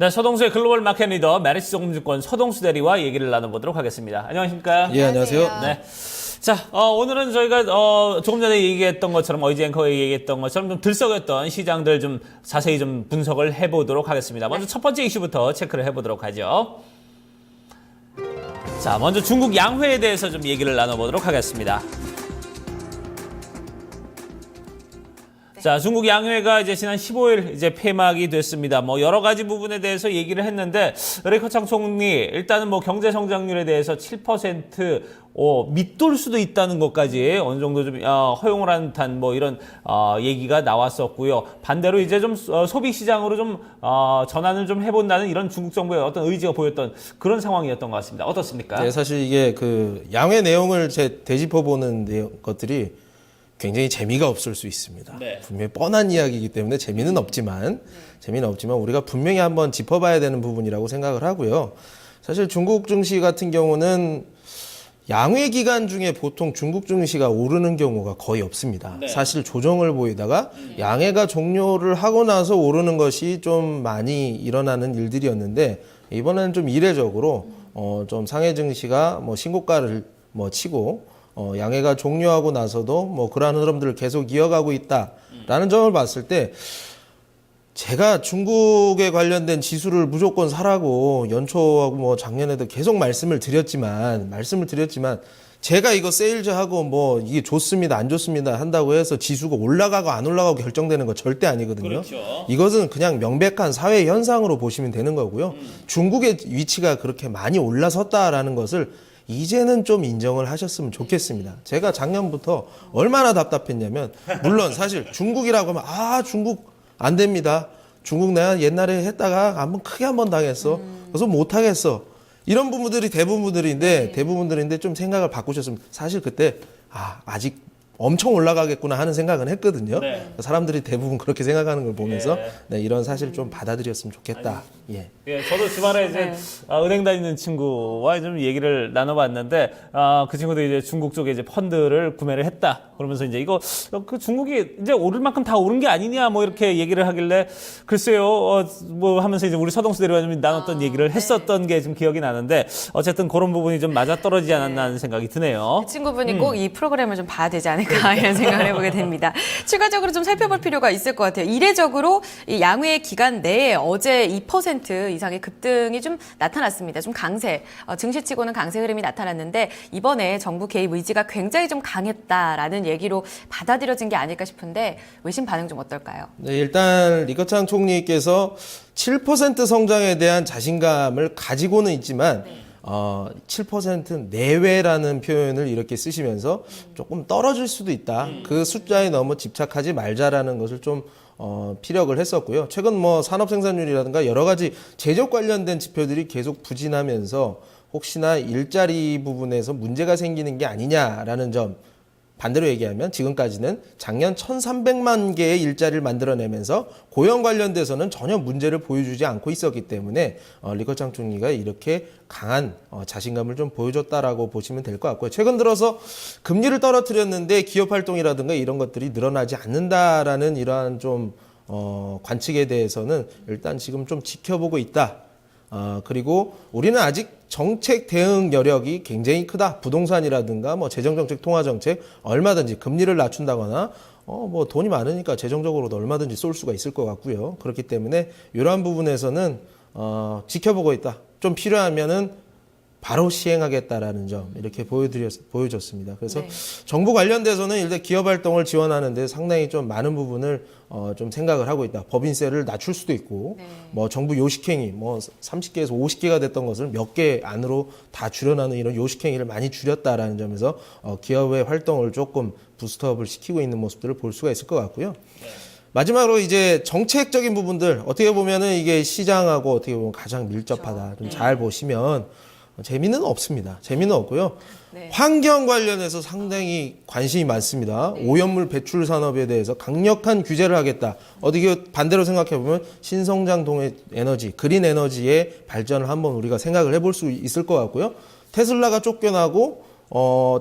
네, 서동수의 글로벌 마켓 리더 메리츠증권 서동수 대리와 얘기를 나눠보도록 하겠습니다. 안녕하십니까? 예, 안녕하세요. 네. 자, 오늘은 저희가 조금 전에 얘기했던 것처럼 어이지 앵커가 얘기했던 것처럼 좀 들썩였던 시장들 좀 자세히 좀 분석을 해보도록 하겠습니다. 먼저 첫 번째 이슈부터 체크를 해보도록 하죠. 자, 먼저 중국 양회에 대해서 좀 얘기를 나눠보도록 하겠습니다. 자, 중국 양회가 이제 지난 15일 이제 폐막이 됐습니다. 뭐 여러 가지 부분에 대해서 얘기를 했는데 리커창 총리 일단은 뭐 경제 성장률에 대해서 7% 밑돌 수도 있다는 것까지 어느 정도 좀 허용을 한 듯한 뭐 이런 얘기가 나왔었고요. 반대로 이제 좀 소비 시장으로 좀 전환을 좀 해본다는 이런 중국 정부의 어떤 의지가 보였던 그런 상황이었던 것 같습니다. 어떻습니까? 네, 사실 이게 그 양회 내용을 되짚어보는 것들이 굉장히 재미가 없을 수 있습니다. 네. 분명히 뻔한 이야기이기 때문에 재미는 없지만 우리가 분명히 한번 짚어봐야 되는 부분이라고 생각을 하고요. 사실 중국 증시 같은 경우는 양회 기간 중에 보통 중국 증시가 오르는 경우가 거의 없습니다. 네. 사실 조정을 보이다가 양회가 종료를 하고 나서 오르는 것이 좀 많이 일어나는 일들이었는데 이번에는 좀 이례적으로 좀 상해 증시가 뭐 신고가를 뭐 치고 양해가 종료하고 나서도 뭐 그러한 흐름들을 계속 이어가고 있다라는 점을 봤을 때 제가 중국에 관련된 지수를 무조건 사라고 연초하고 뭐 작년에도 계속 말씀을 드렸지만 제가 이거 세일즈하고 뭐 이게 좋습니다 안 좋습니다 한다고 해서 지수가 올라가고 안 올라가고 결정되는 거 절대 아니거든요. 그렇죠. 이것은 그냥 명백한 사회 현상으로 보시면 되는 거고요. 중국의 위치가 그렇게 많이 올라섰다라는 것을 이제는 좀 인정을 하셨으면 좋겠습니다. 제가 작년부터 얼마나 답답했냐면 물론 사실 중국이라고 하면 중국 안 됩니다. 중국 내가 옛날에 했다가 한번 당했어. 그래서 못 하겠어. 이런 부분들이 대부분들인데 좀 생각을 바꾸셨으면 사실 그때 아직 엄청 올라가겠구나 하는 생각은 했거든요. 네. 사람들이 대부분 그렇게 생각하는 걸 보면서 네, 이런 사실 좀 받아들였으면 좋겠다. 예, 저도 주말에 이제 은행 다니는 친구와 좀 얘기를 나눠봤는데 그 친구도 이제 중국 쪽에 이제 펀드를 구매를 했다. 그러면서 이제 이거 그 중국이 이제 오를 만큼 다 오른 게 아니냐 뭐 이렇게 얘기를 하길래 글쎄요 뭐 하면서 이제 우리 서동수 대리와 좀 나눴던 얘기를 했었던 게 좀 기억이 나는데 어쨌든 그런 부분이 좀 맞아떨어지지 않았나 하는 생각이 드네요. 그 친구분이 꼭 이 프로그램을 좀 봐야 되지 않을까 이런 생각을 해보게 됩니다. 추가적으로 좀 살펴볼 필요가 있을 것 같아요. 이례적으로 이 양회 기간 내에 어제 2% 이상의 급등이 좀 나타났습니다. 좀 강세, 증시치고는 강세 흐름이 나타났는데 이번에 정부 개입 의지가 굉장히 좀 강했다라는 얘기로 받아들여진 게 아닐까 싶은데 외신 반응 좀 어떨까요? 네, 일단 리커창 총리께서 7% 성장에 대한 자신감을 가지고는 있지만 7% 내외라는 표현을 이렇게 쓰시면서 조금 떨어질 수도 있다. 그 숫자에 너무 집착하지 말자라는 것을 좀 피력을 했었고요. 최근 뭐 산업 생산률이라든가 여러 가지 제조업 관련된 지표들이 계속 부진하면서 혹시나 일자리 부분에서 문제가 생기는 게 아니냐라는 점, 반대로 얘기하면 지금까지는 작년 1,300만 개의 일자리를 만들어내면서 고용 관련돼서는 전혀 문제를 보여주지 않고 있었기 때문에 리커창 총리가 이렇게 강한 자신감을 좀 보여줬다라고 보시면 될 것 같고요. 최근 들어서 금리를 떨어뜨렸는데 기업 활동이라든가 이런 것들이 늘어나지 않는다라는 이러한 좀 관측에 대해서는 일단 지금 좀 지켜보고 있다. 그리고 우리는 아직 정책 대응 여력이 굉장히 크다. 부동산이라든가 뭐 재정정책, 통화정책 얼마든지 금리를 낮춘다거나 뭐 돈이 많으니까 재정적으로도 얼마든지 쏠 수가 있을 것 같고요. 그렇기 때문에 이러한 부분에서는 지켜보고 있다. 좀 필요하면은 바로 시행하겠다라는 점 이렇게 보여줬습니다. 그래서 정부 관련돼서는 일단 기업 활동을 지원하는데 상당히 좀 많은 부분을 좀 생각을 하고 있다. 법인세를 낮출 수도 있고 뭐 정부 요식행위 뭐 30개에서 50개가 됐던 것을 몇 개 안으로 다 줄여나는 이런 요식행위를 많이 줄였다라는 점에서 기업의 활동을 조금 부스트업을 시키고 있는 모습들을 볼 수가 있을 것 같고요. 마지막으로 이제 정책적인 부분들 어떻게 보면은 이게 시장하고 어떻게 보면 가장 밀접하다. 좀 잘 보시면 재미는 없습니다. 재미는 없고요. 환경 관련해서 상당히 관심이 많습니다. 오염물 배출 산업에 대해서 강력한 규제를 하겠다. 어떻게 반대로 생각해 보면 신성장 동의 에너지, 그린 에너지의 발전을 한번 우리가 생각을 해볼 수 있을 것 같고요. 테슬라가 쫓겨나고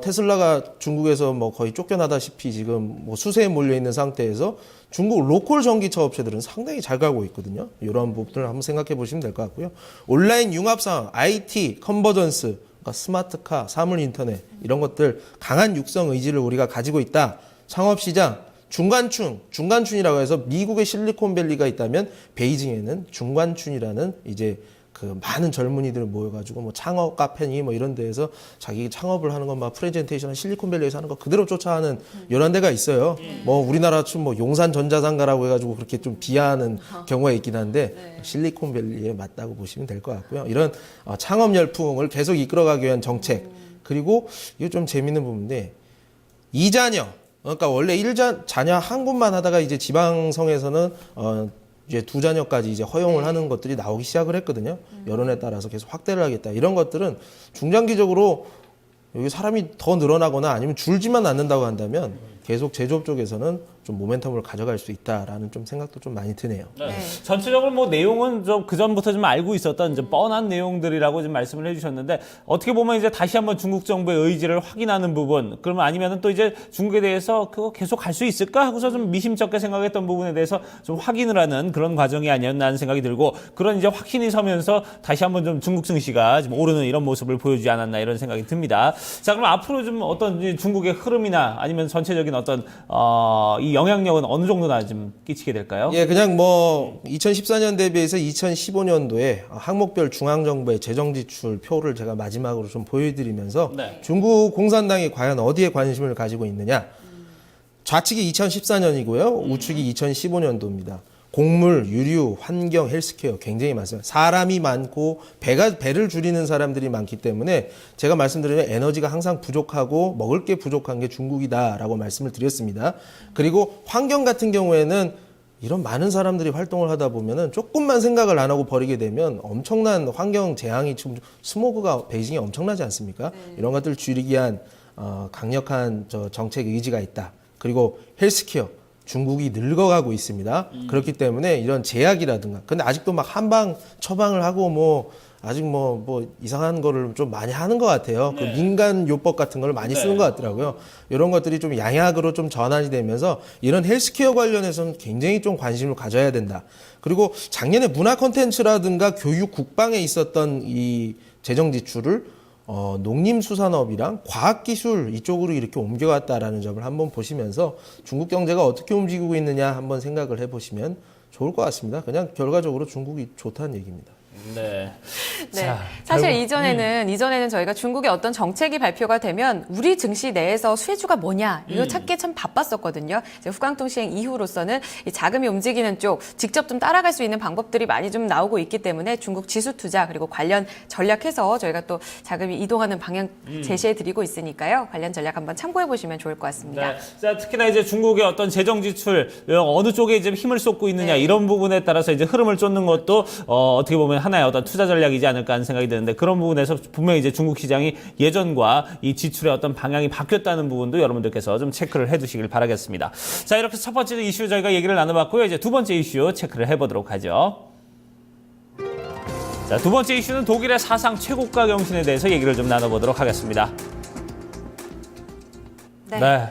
테슬라가 중국에서 뭐 거의 쫓겨나다시피 지금 뭐 수세에 몰려 있는 상태에서 중국 로컬 전기차 업체들은 상당히 잘 가고 있거든요. 이런 부분을 한번 생각해 보시면 될 것 같고요. 온라인 융합 상황, IT, 컨버전스, 그러니까 스마트카, 사물 인터넷 이런 것들 강한 육성 의지를 우리가 가지고 있다. 창업시장, 중간춘이라고 해서 미국의 실리콘밸리가 있다면 베이징에는 중간춘이라는 이제 그 많은 젊은이들 모여가지고 뭐 창업 카페니 뭐 이런 데에서 자기 창업을 하는 건 막 프레젠테이션 실리콘밸리에서 하는 거 그대로 쫓아하는 이런 데가 있어요. 뭐 우리나라처럼 뭐 용산 전자상가라고 해가지고 그렇게 좀 비하하는 경우가 있긴 한데 실리콘밸리에 맞다고 보시면 될 것 같고요. 이런 창업 열풍을 계속 이끌어가기 위한 정책 그리고 이거 좀 재밌는 부분인데 이자녀 그러니까 원래 자녀 한 곳만 하다가 이제 지방성에서는 이제 2자녀까지 이제 허용을 하는 것들이 나오기 시작을 했거든요. 여론에 따라서 계속 확대를 하겠다. 이런 것들은 중장기적으로 여기 사람이 더 늘어나거나 아니면 줄지만 않는다고 한다면 계속 제조업 쪽에서는 좀 모멘텀을 가져갈 수 있다라는 좀 생각도 좀 많이 드네요. 네. 전체적으로 뭐 내용은 좀 그전부터 좀 알고 있었던 이제 뻔한 내용들이라고 좀 말씀을 해주셨는데 어떻게 보면 이제 다시 한번 중국 정부의 의지를 확인하는 부분 그러면 아니면은 또 이제 중국에 대해서 그거 계속 갈 수 있을까 하고서 좀 미심쩍게 생각했던 부분에 대해서 좀 확인을 하는 그런 과정이 아니었나 하는 생각이 들고 그런 이제 확신이 서면서 다시 한번 좀 중국 증시가 좀 오르는 이런 모습을 보여주지 않았나 이런 생각이 듭니다. 자, 그럼 앞으로 좀 어떤 이제 중국의 흐름이나 아니면 전체적인 어떤 이 영향력은 어느 정도나 좀 끼치게 될까요? 예, 그냥 뭐 2014년 대비해서 2015년도에 항목별 중앙정부의 재정지출 표를 제가 마지막으로 좀 보여드리면서 네. 중국 공산당이 과연 어디에 관심을 가지고 있느냐. 좌측이 2014년이고요. 우측이 2015년도입니다. 곡물, 유류, 환경, 헬스케어 굉장히 많습니다. 사람이 많고 배를 줄이는 사람들이 많기 때문에 제가 말씀드리면 에너지가 항상 부족하고 먹을 게 부족한 게 중국이다라고 말씀을 드렸습니다. 그리고 환경 같은 경우에는 이런 많은 사람들이 활동을 하다 보면은 조금만 생각을 안 하고 버리게 되면 엄청난 환경 재앙이 지금 스모그가 베이징에 엄청나지 않습니까? 이런 것들을 줄이기 위한 강력한 정책 의지가 있다. 그리고 헬스케어. 중국이 늙어가고 있습니다. 그렇기 때문에 이런 제약이라든가. 근데 아직도 막 한방 처방을 하고 뭐 아직 뭐 이상한 거를 좀 많이 하는 것 같아요. 네. 그 민간 요법 같은 걸 많이 쓰는 것 같더라고요. 이런 것들이 좀 양약으로 좀 전환이 되면서 이런 헬스케어 관련해서는 굉장히 좀 관심을 가져야 된다. 그리고 작년에 문화 콘텐츠라든가 교육 국방에 있었던 이 재정 지출을 농림수산업이랑 과학기술 이쪽으로 이렇게 옮겨갔다라는 점을 한번 보시면서 중국 경제가 어떻게 움직이고 있느냐 한번 생각을 해보시면 좋을 것 같습니다. 그냥 결과적으로 중국이 좋다는 얘기입니다. 네. 네. 자, 사실 결국- 이전에는 저희가 중국의 어떤 정책이 발표가 되면 우리 증시 내에서 수혜주가 뭐냐 이거 찾기에 참 바빴었거든요. 이제 후광통 시행 이후로서는 이 자금이 움직이는 쪽 직접 좀 따라갈 수 있는 방법들이 많이 좀 나오고 있기 때문에 중국 지수 투자 그리고 관련 전략해서 저희가 또 자금이 이동하는 방향 제시해 드리고 있으니까요. 관련 전략 한번 참고해 보시면 좋을 것 같습니다. 네. 자, 특히나 이제 중국의 어떤 재정 지출 어느 쪽에 이제 힘을 쏟고 있느냐 네. 이런 부분에 따라서 이제 흐름을 쫓는 것도 어떻게 보면 하나의 어떤 투자 전략이지 않을까 하는 생각이 드는데 그런 부분에서 분명히 이제 중국 시장이 예전과 이 지출의 어떤 방향이 바뀌었다는 부분도 여러분들께서 좀 체크를 해두시길 바라겠습니다. 자, 이렇게 첫 번째 이슈 저희가 얘기를 나눠봤고요. 이제 두 번째 이슈 체크를 해보도록 하죠. 자, 두 번째 이슈는 독일의 사상 최고가 경신에 대해서 얘기를 좀 나눠보도록 하겠습니다. 네.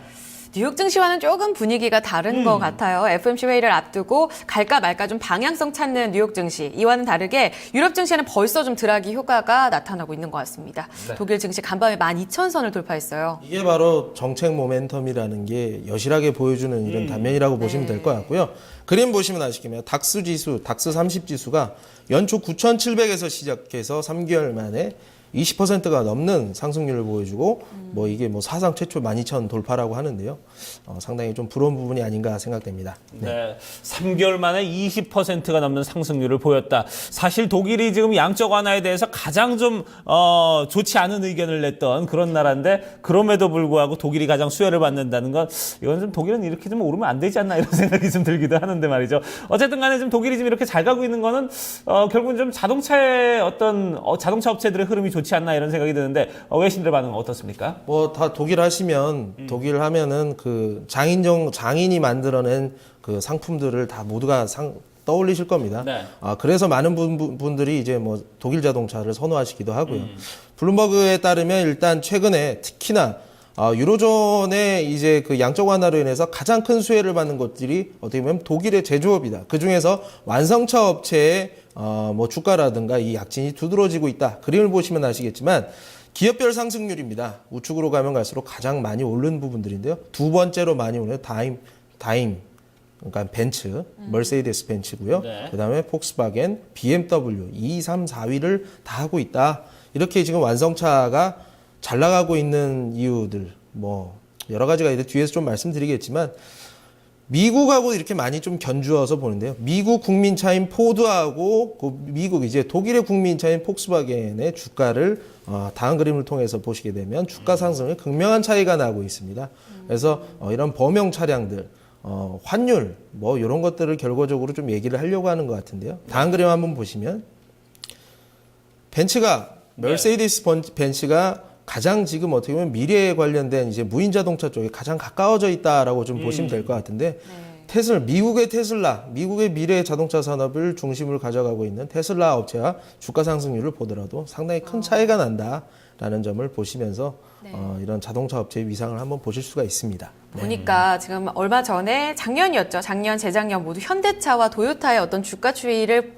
뉴욕 증시와는 조금 분위기가 다른 것 같아요. FOMC 회의를 앞두고 갈까 말까 좀 방향성 찾는 뉴욕 증시. 이와는 다르게 유럽 증시에는 벌써 좀 드라기 효과가 나타나고 있는 것 같습니다. 네. 독일 증시 간밤에 12,000선을 돌파했어요. 이게 바로 정책 모멘텀이라는 게 여실하게 보여주는 이런 단면이라고 보시면 될 것 같고요. 그림 보시면 아시겠지만 닥스 지수, 닥스 30 지수가 연초 9,700에서 시작해서 3개월 만에 20%가 넘는 상승률을 보여주고 뭐 이게 뭐 사상 최초 12,000 돌파라고 하는데요. 상당히 좀 부러운 부분이 아닌가 생각됩니다. 네. 3개월 만에 20%가 넘는 상승률을 보였다. 사실 독일이 지금 양적 완화에 대해서 가장 좀 좋지 않은 의견을 냈던 그런 나라인데 그럼에도 불구하고 독일이 가장 수혜를 받는다는 건 이건 좀 독일은 이렇게 좀 오르면 안 되지 않나 이런 생각이 좀 들기도 하는데 말이죠. 어쨌든 간에 지금 독일이 지금 이렇게 잘 가고 있는 거는 결국은 좀 자동차의 어떤 자동차 업체들의 흐름이 좋지 않나 이런 생각이 드는데 외신들의 반응은 어떻습니까? 뭐 다 독일 하시면 독일 하면은 그 장인이 만들어낸 그 상품들을 다 모두가 떠올리실 겁니다. 네. 그래서 많은 분들이 이제 뭐 독일 자동차를 선호하시기도 하고요. 블룸버그에 따르면 일단 최근에 특히나 유로존의 이제 그 양적 완화로 인해서 가장 큰 수혜를 받는 것들이 어떻게 보면 독일의 제조업이다. 그 중에서 완성차 업체의 뭐 주가라든가 이 약진이 두드러지고 있다. 그림을 보시면 아시겠지만 기업별 상승률입니다. 우측으로 가면 갈수록 가장 많이 오른 부분들인데요. 두 번째로 많이 오른 다임, 그러니까 벤츠, 머세이데스 벤츠고요. 네. 그다음에 폭스바겐, BMW 2, 3, 4위를 다 하고 있다. 이렇게 지금 완성차가 잘 나가고 있는 이유들 뭐 여러 가지가 있는데 뒤에서 좀 말씀드리겠지만 미국하고 이렇게 많이 좀 견주어서 보는데요. 미국 국민차인 포드하고 미국 이제 독일의 국민차인 폭스바겐의 주가를 다음 그림을 통해서 보시게 되면 주가 상승에 극명한 차이가 나고 있습니다. 그래서 이런 범용 차량들 환율 뭐 이런 것들을 결과적으로 좀 얘기를 하려고 하는 것 같은데요. 다음 그림 한번 보시면 머세이디스 벤츠가 가장 지금 어떻게 보면 미래에 관련된 이제 무인 자동차 쪽에 가장 가까워져 있다라고 좀 보시면 될 것 같은데 미국의 테슬라, 미국의 미래 자동차 산업을 중심으로 가져가고 있는 테슬라 업체와 주가 상승률을 보더라도 상당히 큰 차이가 난다라는 점을 보시면서 이런 자동차 업체의 위상을 한번 보실 수가 있습니다. 보니까 지금 얼마 전에 작년이었죠. 작년, 재작년 모두 현대차와 도요타의 어떤 주가 추이를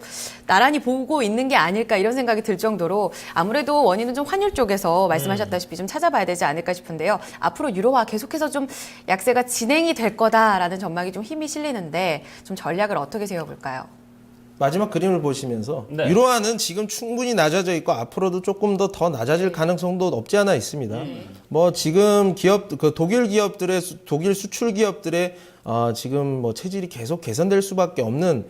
나란히 보고 있는 게 아닐까 이런 생각이 들 정도로 아무래도 원인은 좀 환율 쪽에서 말씀하셨다시피 좀 찾아봐야 되지 않을까 싶은데요. 앞으로 유로화 계속해서 좀 약세가 진행이 될 거다라는 전망이 좀 힘이 실리는데 좀 전략을 어떻게 세워볼까요? 마지막 그림을 보시면서 네. 유로화는 지금 충분히 낮아져 있고 앞으로도 조금 더 낮아질 가능성도 없지 않아 있습니다. 뭐 지금 독일 기업들의 독일 수출 기업들의 지금 뭐 체질이 계속 개선될 수밖에 없는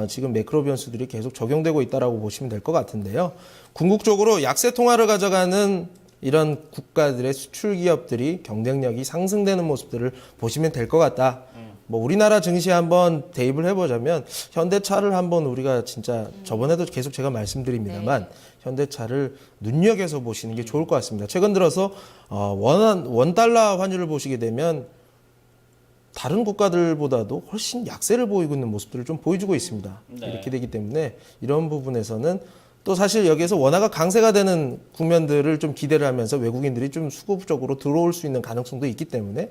지금 매크로 변수들이 계속 적용되고 있다라고 보시면 될 것 같은데요. 궁극적으로 약세 통화를 가져가는 이런 국가들의 수출 기업들이 경쟁력이 상승되는 모습들을 보시면 될 것 같다. 뭐 우리나라 증시에 한번 대입을 해보자면 현대차를 한번 우리가 진짜 저번에도 계속 제가 말씀드립니다만 현대차를 눈여겨서 보시는 게 좋을 것 같습니다. 최근 들어서 원달러 환율을 보시게 되면 다른 국가들보다도 훨씬 약세를 보이고 있는 모습들을 좀 보여주고 있습니다. 이렇게 되기 때문에 이런 부분에서는 또 사실 여기에서 원화가 강세가 되는 국면들을 좀 기대를 하면서 외국인들이 좀 수급적으로 들어올 수 있는 가능성도 있기 때문에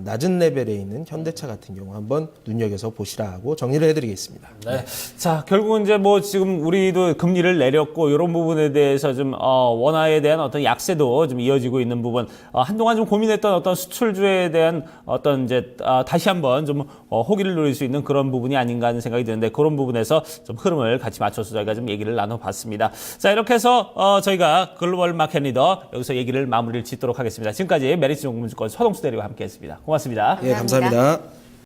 낮은 레벨에 있는 현대차 같은 경우 한번 눈여겨서 보시라고 정리를 해드리겠습니다. 네. 자, 결국은 이제 뭐 지금 우리도 금리를 내렸고 이런 부분에 대해서 좀 원화에 대한 어떤 약세도 좀 이어지고 있는 부분, 한동안 좀 고민했던 어떤 수출주에 대한 어떤 이제 다시 한번 좀 호기를 누릴 수 있는 그런 부분이 아닌가 하는 생각이 드는데 그런 부분에서 좀 흐름을 같이 맞춰서 저희가 좀 얘기를 나눠봤습니다. 자, 이렇게 해서 저희가 글로벌 마켓 리더 여기서 얘기를 마무리를 짓도록 하겠습니다. 지금까지 메리츠 종금증권 서동수 대리와 함께했습니다. 고맙습니다. 예, 감사합니다.